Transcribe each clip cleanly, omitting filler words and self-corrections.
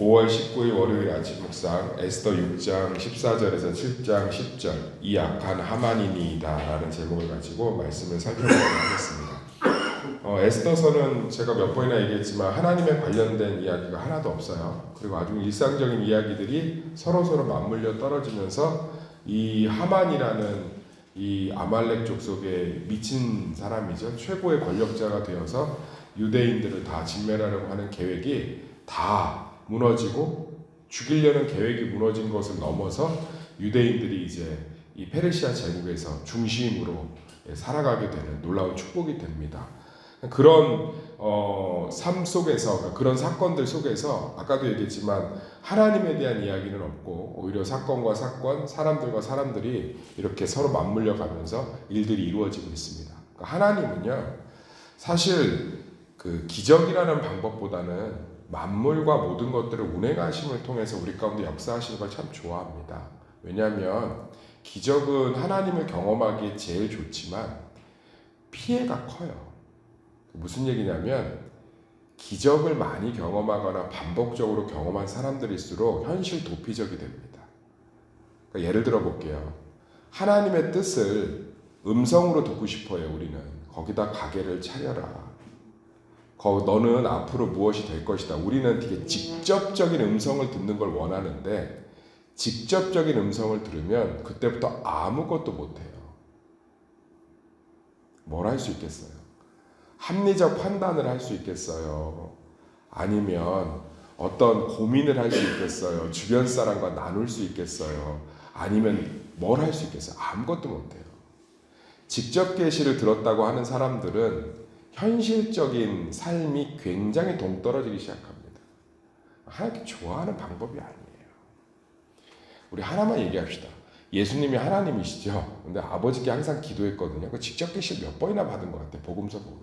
5월 19일 월요일 아침 묵상 에스더 6장 14절에서 7장 10절 이 악한 하만이니이다 라는 제목을 가지고 말씀을 살펴보도록 하겠습니다. 에스더서는 제가 몇 번이나 얘기했지만 하나님에 관련된 이야기가 하나도 없어요. 그리고 아주 일상적인 이야기들이 서로 맞물려 떨어지면서 이 하만이라는 이 아말렉 족속에 미친 사람이죠. 최고의 권력자가 되어서 유대인들을 다 진멸하려고 하는 계획이 다 무너지고 죽이려는 계획이 무너진 것을 넘어서 유대인들이 이제 이 페르시아 제국에서 중심으로 살아가게 되는 놀라운 축복이 됩니다. 그런 삶 속에서 그런 사건들 속에서 아까도 얘기했지만 하나님에 대한 이야기는 없고 오히려 사건과 사건, 사람들과 사람들이 이렇게 서로 맞물려 가면서 일들이 이루어지고 있습니다. 그러니까 하나님은요 사실 그 기적이라는 방법보다는 만물과 모든 것들을 운행하심을 통해서 우리 가운데 역사하시는 걸 참 좋아합니다. 왜냐하면 기적은 하나님을 경험하기에 제일 좋지만 피해가 커요. 무슨 얘기냐면 기적을 많이 경험하거나 반복적으로 경험한 사람들일수록 현실 도피적이 됩니다. 그러니까 예를 들어 볼게요. 하나님의 뜻을 음성으로 듣고 싶어요. 우리는 거기다 가게를 차려라. 너는 앞으로 무엇이 될 것이다. 우리는 되게 직접적인 음성을 듣는 걸 원하는데 직접적인 음성을 들으면 그때부터 아무것도 못해요. 뭘 할 수 있겠어요? 합리적 판단을 할 수 있겠어요? 아니면 어떤 고민을 할 수 있겠어요? 주변 사람과 나눌 수 있겠어요? 아니면 뭘 할 수 있겠어요? 아무것도 못해요. 직접 계시를 들었다고 하는 사람들은 현실적인 삶이 굉장히 동떨어지기 시작합니다. 하나님께 좋아하는 방법이 아니에요. 우리 하나만 얘기합시다. 예수님이 하나님이시죠. 근데 아버지께 항상 기도했거든요. 그 직접 계시를 몇 번이나 받은 것 같아요. 복음서 보면.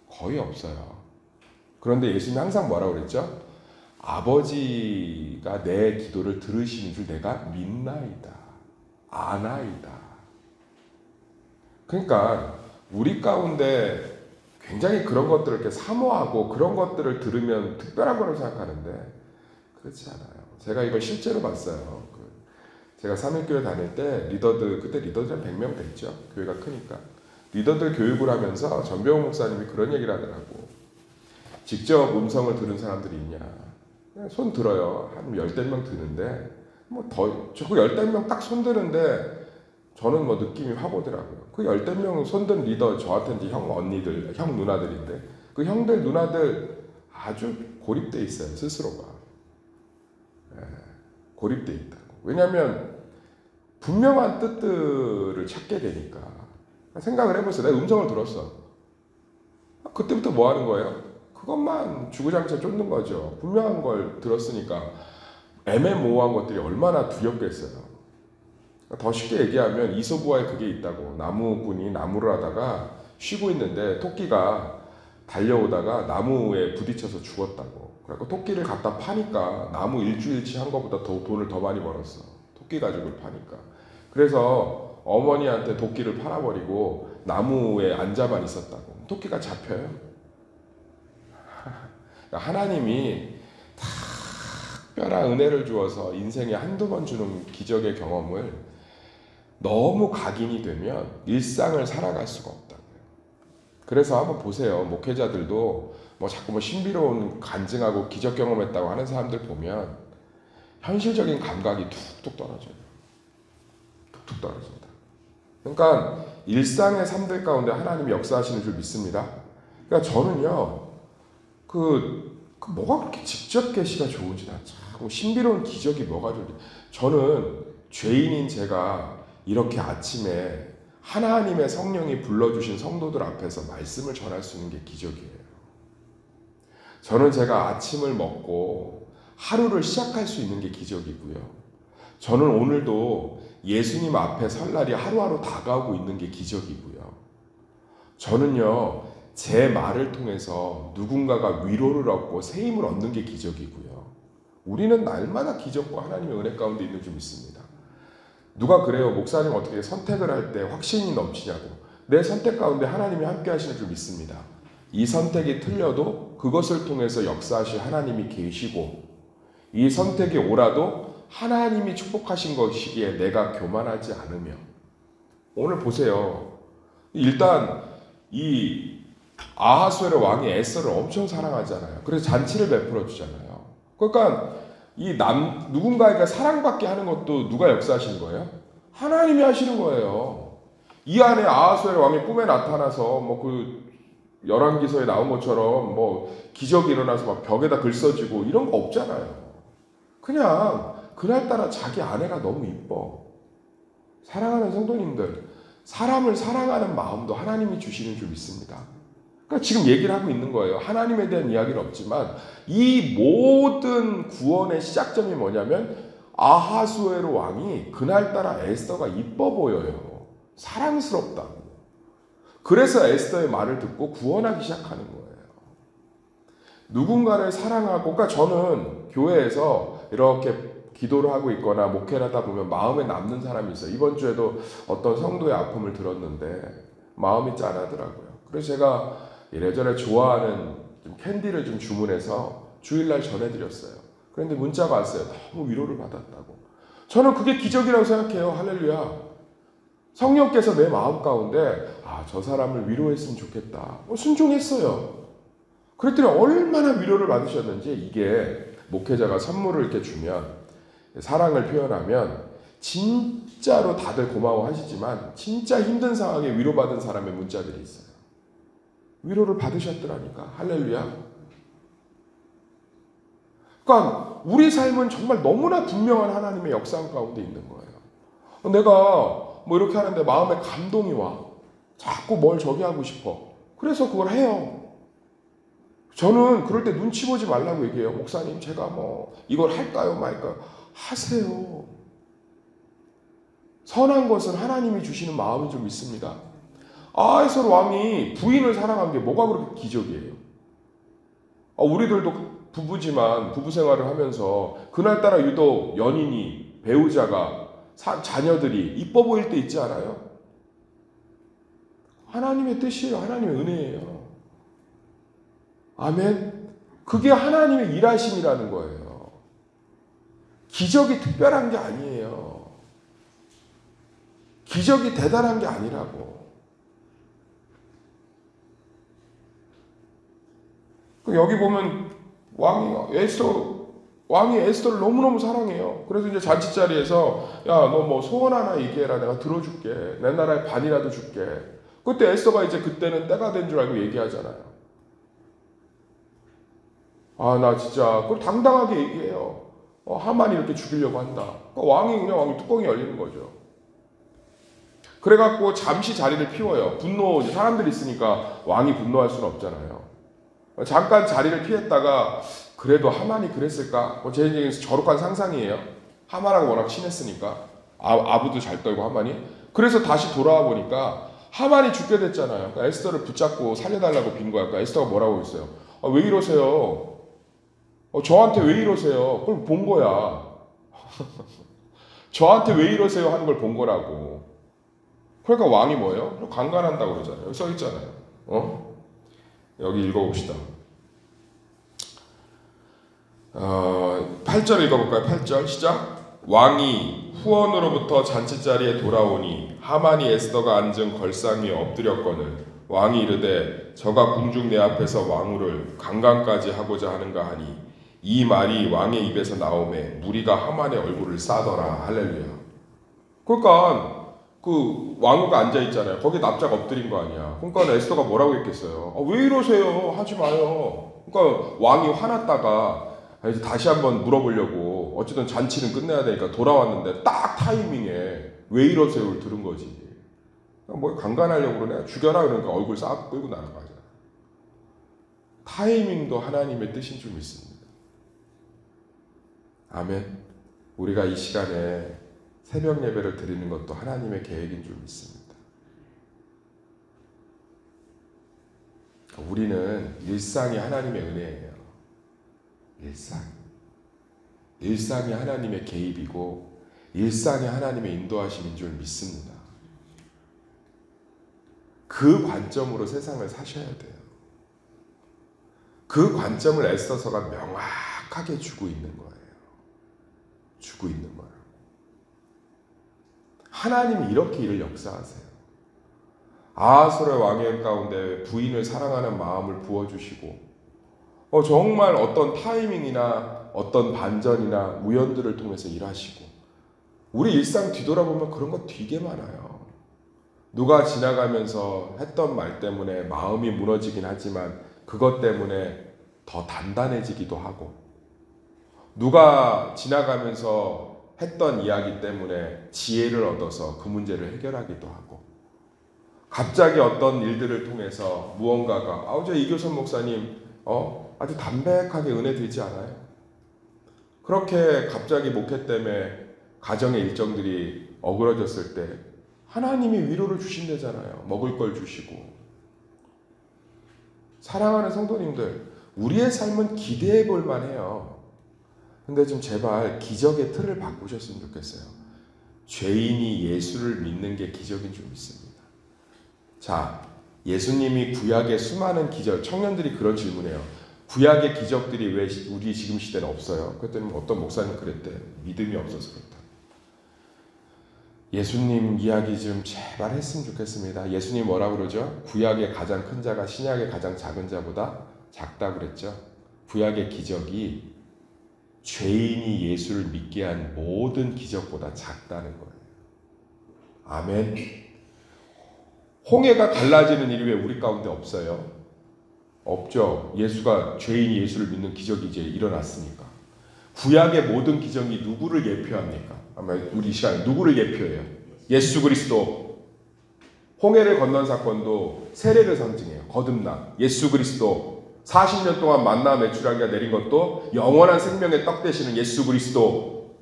거의 없어요. 그런데 예수님이 항상 뭐라고 그랬죠? 아버지가 내 기도를 들으시는 줄 내가 믿나이다. 아나이다. 그러니까 우리 가운데 굉장히 그런 것들을 이렇게 사모하고 그런 것들을 들으면 특별한 거라고 생각하는데 그렇지 않아요. 제가 이걸 실제로 봤어요. 제가 삼일교회 다닐 때 그때 리더들 한 100명 됐죠. 교회가 크니까. 리더들 교육을 하면서 전병훈 목사님이 그런 얘기를 하더라고. 직접 음성을 들은 사람들이 있냐. 손 들어요. 한 10명 드는데 저거 10명 딱 손 드는데 저는 느낌이 확 오더라고요. 그 10명 손든 리더 저한테 이제 형 언니들, 형 누나들인데 그 형들 누나들 아주 고립돼 있어요. 스스로가. 고립돼 있다고. 왜냐하면 분명한 뜻들을 찾게 되니까. 생각을 해보세요. 내가 음성을 들었어. 그때부터 뭐 하는 거예요? 그것만 주구장창 쫓는 거죠. 분명한 걸 들었으니까 애매모호한 것들이 얼마나 두렵겠어요. 더 쉽게 얘기하면 이솝우화에 그게 있다고. 나무꾼이 나무를 하다가 쉬고 있는데 토끼가 달려오다가 나무에 부딪혀서 죽었다고. 그래서 토끼를 갖다 파니까 나무 일주일치 한 것보다 돈을 더 많이 벌었어. 토끼 가죽을 파니까. 그래서 어머니한테 토끼를 팔아버리고 나무에 앉아만 있었다고. 토끼가 잡혀요. 하나님이 특별한 은혜를 주어서 인생에 한두 번 주는 기적의 경험을 너무 각인이 되면 일상을 살아갈 수가 없다고요. 그래서 한번 보세요. 목회자들도 자꾸 신비로운 간증하고 기적 경험했다고 하는 사람들 보면 현실적인 감각이 툭툭 떨어져요. 툭툭 떨어집니다. 그러니까 일상의 삶들 가운데 하나님이 역사하시는 줄 믿습니다. 그러니까 저는요, 뭐가 그렇게 직접 계시가 좋은지 나 참 신비로운 기적이 뭐가 좋은지. 저는 죄인인 제가 이렇게 아침에 하나님의 성령이 불러주신 성도들 앞에서 말씀을 전할 수 있는 게 기적이에요. 저는 제가 아침을 먹고 하루를 시작할 수 있는 게 기적이고요. 저는 오늘도 예수님 앞에 설 날이 하루하루 다가오고 있는 게 기적이고요. 저는요, 제 말을 통해서 누군가가 위로를 얻고 새 힘을 얻는 게 기적이고요. 우리는 날마다 기적과 하나님의 은혜 가운데 있는 줄 믿습니다. 누가 그래요? 목사님 어떻게 선택을 할 때 확신이 넘치냐고. 내 선택 가운데 하나님이 함께 하시는 줄 믿습니다. 이 선택이 틀려도 그것을 통해서 역사하실 하나님이 계시고, 이 선택이 옳아도 하나님이 축복하신 것이기에 내가 교만하지 않으며. 오늘 보세요. 일단 이 아하수에르 왕이 에스더를 엄청 사랑하잖아요. 그래서 잔치를 베풀어 주잖아요. 그러니까 이 누군가에게 사랑받게 하는 것도 누가 역사하시는 거예요? 하나님이 하시는 거예요. 이 안에 아하수에르 왕이 꿈에 나타나서 뭐 그 열왕기서에 나온 것처럼 뭐 기적이 일어나서 막 벽에다 글 써지고 이런 거 없잖아요. 그냥 그날따라 자기 아내가 너무 이뻐. 사랑하는 성도님들, 사람을 사랑하는 마음도 하나님이 주시는 줄 믿습니다. 그러니까 지금 얘기를 하고 있는 거예요. 하나님에 대한 이야기는 없지만 이 모든 구원의 시작점이 뭐냐면 아하수에르 왕이 그날따라 에스더가 이뻐 보여요. 사랑스럽다고. 그래서 에스더의 말을 듣고 구원하기 시작하는 거예요. 누군가를 사랑하고, 그러니까 저는 교회에서 이렇게 기도를 하고 있거나 목회를 하다 보면 마음에 남는 사람이 있어요. 이번 주에도 어떤 성도의 아픔을 들었는데 마음이 짠하더라고요. 그래서 제가 이래저래 좋아하는 좀 캔디를 좀 주문해서 주일날 전해드렸어요. 그런데 문자가 왔어요. 너무 위로를 받았다고. 저는 그게 기적이라고 생각해요. 할렐루야. 성령께서 내 마음 가운데 저 사람을 위로했으면 좋겠다. 순종했어요. 그랬더니 얼마나 위로를 받으셨는지, 이게 목회자가 선물을 이렇게 주면, 사랑을 표현하면 진짜로 다들 고마워하시지만 진짜 힘든 상황에 위로받은 사람의 문자들이 있어요. 위로를 받으셨더라니까. 할렐루야. 그러니까 우리 삶은 정말 너무나 분명한 하나님의 역사 가운데 있는 거예요. 내가 뭐 이렇게 하는데 마음에 감동이 와. 자꾸 뭘 저기 하고 싶어. 그래서 그걸 해요. 저는 그럴 때 눈치 보지 말라고 얘기해요. 목사님, 제가 뭐 이걸 할까요 말까요? 하세요. 선한 것은 하나님이 주시는 마음인 줄 믿습니다. 아하수에르 왕이 부인을 사랑한 게 뭐가 그렇게 기적이에요? 우리들도 부부지만 부부 생활을 하면서 그날따라 유독 연인이, 배우자가, 자녀들이 이뻐 보일 때 있지 않아요? 하나님의 뜻이에요. 하나님의 은혜예요. 아멘. 그게 하나님의 일하심이라는 거예요. 기적이 특별한 게 아니에요. 기적이 대단한 게 아니라고. 여기 보면 왕이 에스더를 너무너무 사랑해요. 그래서 이제 잔치 자리에서 야, 너 뭐 소원 하나 얘기해라. 내가 들어줄게. 내 나라의 반이라도 줄게. 그때 에스더가 이제 그때는 때가 된 줄 알고 얘기하잖아요. 나 진짜 그걸 당당하게 얘기해요. 하만이 이렇게 죽이려고 한다. 그러니까 왕이 뚜껑이 열리는 거죠. 그래갖고 잠시 자리를 피워요. 이제 사람들이 있으니까 왕이 분노할 수는 없잖아요. 잠깐 자리를 피했다가 그래도 하만이 그랬을까? 제 인생에서 저룩한 상상이에요. 하만하고 워낙 친했으니까. 아부도 잘 떨고 하만이. 그래서 다시 돌아와 보니까 하만이 죽게 됐잖아요. 그러니까 에스더를 붙잡고 살려달라고 빈 거야. 그러니까 에스더가 뭐라고 했어요? 왜 이러세요? 저한테 왜 이러세요? 그걸 본 거야. 저한테 왜 이러세요? 하는 걸 본 거라고. 그러니까 왕이 뭐예요? 강간한다고 그러잖아요. 여기 써 있잖아요. 여기 읽어봅시다. 8절 읽어볼까요? 8절 시작. 왕이 후원으로부터 잔치자리에 돌아오니 하만이 에스더가 앉은 걸상 위에 엎드렸거늘 왕이 이르되 저가 궁중 내 앞에서 왕후를 강간까지 하고자 하는가 하니 이 말이 왕의 입에서 나오매 무리가 하만의 얼굴을 싸더라. 할렐루야. 그러니까 그 왕후가 앉아 있잖아요. 거기 납작 엎드린 거 아니야. 그러니까 에스더가 뭐라고 했겠어요? 왜 이러세요? 하지 마요. 그러니까 왕이 화났다가 이제 다시 한번 물어보려고 어쨌든 잔치는 끝내야 되니까 돌아왔는데 딱 타이밍에 왜 이러세요를 들은 거지. 뭐 강간하려고 그러네. 죽여라 그러니까 얼굴 싹 끌고 나가잖아. 타이밍도 하나님의 뜻인 줄 믿습니다. 아멘. 우리가 이 시간에 새벽 예배를 드리는 것도 하나님의 계획인 줄 믿습니다. 우리는 일상이 하나님의 은혜예요. 일상이 하나님의 개입이고 일상이 하나님의 인도하심인 줄 믿습니다. 그 관점으로 세상을 사셔야 돼요. 그 관점을 에스더서가 명확하게 주고 있는 거예요. 주고 있는 거예요. 하나님이 이렇게 일을 역사하세요. 아하솔의 왕의 가운데 부인을 사랑하는 마음을 부어주시고 정말 어떤 타이밍이나 어떤 반전이나 우연들을 통해서 일하시고 우리 일상 뒤돌아보면 그런 거 되게 많아요. 누가 지나가면서 했던 말 때문에 마음이 무너지긴 하지만 그것 때문에 더 단단해지기도 하고 누가 지나가면서 했던 이야기 때문에 지혜를 얻어서 그 문제를 해결하기도 하고 갑자기 어떤 일들을 통해서 무언가가 저 이교선 목사님 아주 담백하게 은혜 되지 않아요? 그렇게 갑자기 목회 때문에 가정의 일정들이 어그러졌을 때 하나님이 위로를 주신다잖아요. 먹을 걸 주시고. 사랑하는 성도님들, 우리의 삶은 기대해 볼 만해요. 근데 좀 제발 기적의 틀을 바꾸셨으면 좋겠어요. 죄인이 예수를 믿는 게 기적인 줄 믿습니다. 자, 예수님이 구약의 수많은 기적, 청년들이 그런 질문해요. 구약의 기적들이 왜 우리 지금 시대는 없어요? 그랬더니 어떤 목사님 그랬대. 믿음이 없어서 그렇다. 예수님 이야기 좀 제발 했으면 좋겠습니다. 예수님 뭐라고 그러죠? 구약의 가장 큰 자가 신약의 가장 작은 자보다 작다고 그랬죠. 구약의 기적이 죄인이 예수를 믿게 한 모든 기적보다 작다는 거예요. 아멘. 홍해가 갈라지는 일이 왜 우리 가운데 없어요? 없죠. 죄인이 예수를 믿는 기적이 이제 일어났으니까. 구약의 모든 기적이 누구를 예표합니까? 아마 우리 시간에 누구를 예표해요? 예수 그리스도. 홍해를 건넌 사건도 세례를 상징해요. 거듭남. 예수 그리스도. 40년 동안 만나 메추라기가 내린 것도 영원한 생명의 떡 되시는 예수 그리스도.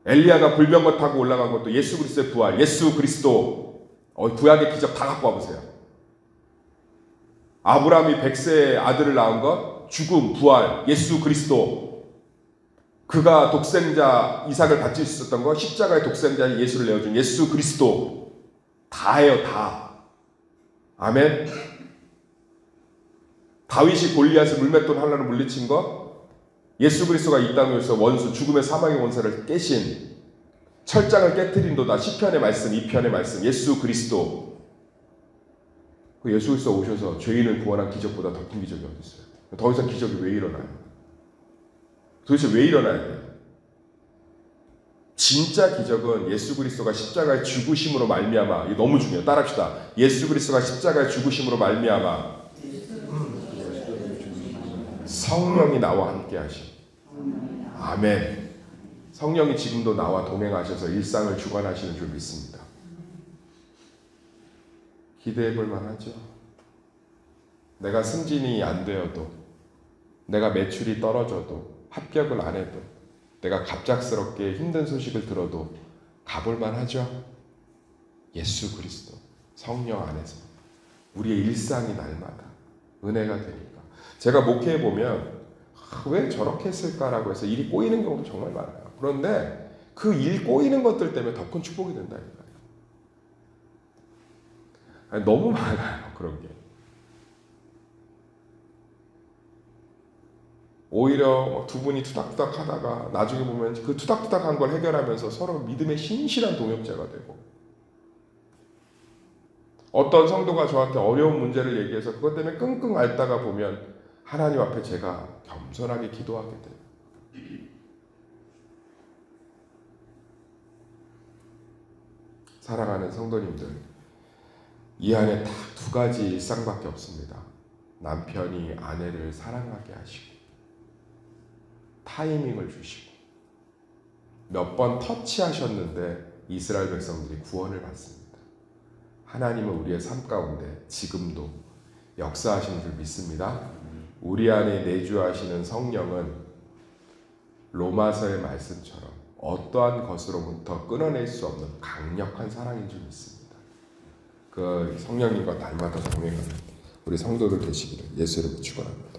엘리야가 불병거 타고 올라간 것도 예수 그리스도의 부활. 예수 그리스도. 구약의 기적 다 갖고 와보세요. 아브라함이 100세의 아들을 낳은 것, 죽음, 부활, 예수 그리스도. 그가 독생자 이삭을 바칠 수 있었던 것, 십자가의 독생자 예수를 내어준 예수 그리스도. 다예요, 다. 아멘. 다윗이 골리앗을 물맷돌 하나로 물리친 것, 예수 그리스도가 이 땅에서 원수, 죽음의 사망의 원사를 깨신, 철장을 깨트린도다. 시편의 말씀, 2편의 말씀, 예수 그리스도. 그 예수 그리스도 오셔서 죄인을 구원한 기적보다 더 큰 기적이 어디 있어요? 더 이상 기적이 왜 일어나요? 도대체 왜 일어나야 돼요? 진짜 기적은 예수 그리스도가 십자가의 죽으심으로 말미암아. 이게 너무 중요해요. 따라합시다. 예수 그리스도가 십자가의 죽으심으로 말미암아 성령이 나와 함께 하심. 아멘. 성령이 지금도 나와 동행하셔서 일상을 주관하시는 줄 믿습니다. 기대해 볼 만하죠. 내가 승진이 안 되어도, 내가 매출이 떨어져도, 합격을 안 해도, 내가 갑작스럽게 힘든 소식을 들어도 가볼 만하죠. 예수 그리스도, 성령 안에서 우리의 일상이 날마다 은혜가 되니까. 제가 목회해 보면 왜 저렇게 했을까라고 해서 일이 꼬이는 경우도 정말 많아요. 그런데 그 일 꼬이는 것들 때문에 더 큰 축복이 된다니까요. 너무 많아요, 그런 게. 오히려 두 분이 투닥투닥 하다가 나중에 보면 그 투닥투닥한 걸 해결하면서 서로 믿음의 신실한 동역자가 되고, 어떤 성도가 저한테 어려운 문제를 얘기해서 그것 때문에 끙끙 앓다가 보면 하나님 앞에 제가 겸손하게 기도하게 돼요. 사랑하는 성도님들, 이 안에 딱 두 가지 일상밖에 없습니다. 남편이 아내를 사랑하게 하시고, 타이밍을 주시고, 몇 번 터치하셨는데 이스라엘 백성들이 구원을 받습니다. 하나님은 우리의 삶 가운데 지금도 역사하시는 줄 믿습니다. 우리 안에 내주하시는 성령은 로마서의 말씀처럼 어떠한 것으로부터 끊어낼 수 없는 강력한 사랑인 줄 믿습니다. 그 성령님과 날마다 동행하는 우리 성도들 되시기를 예수 이름으로 축원합니다.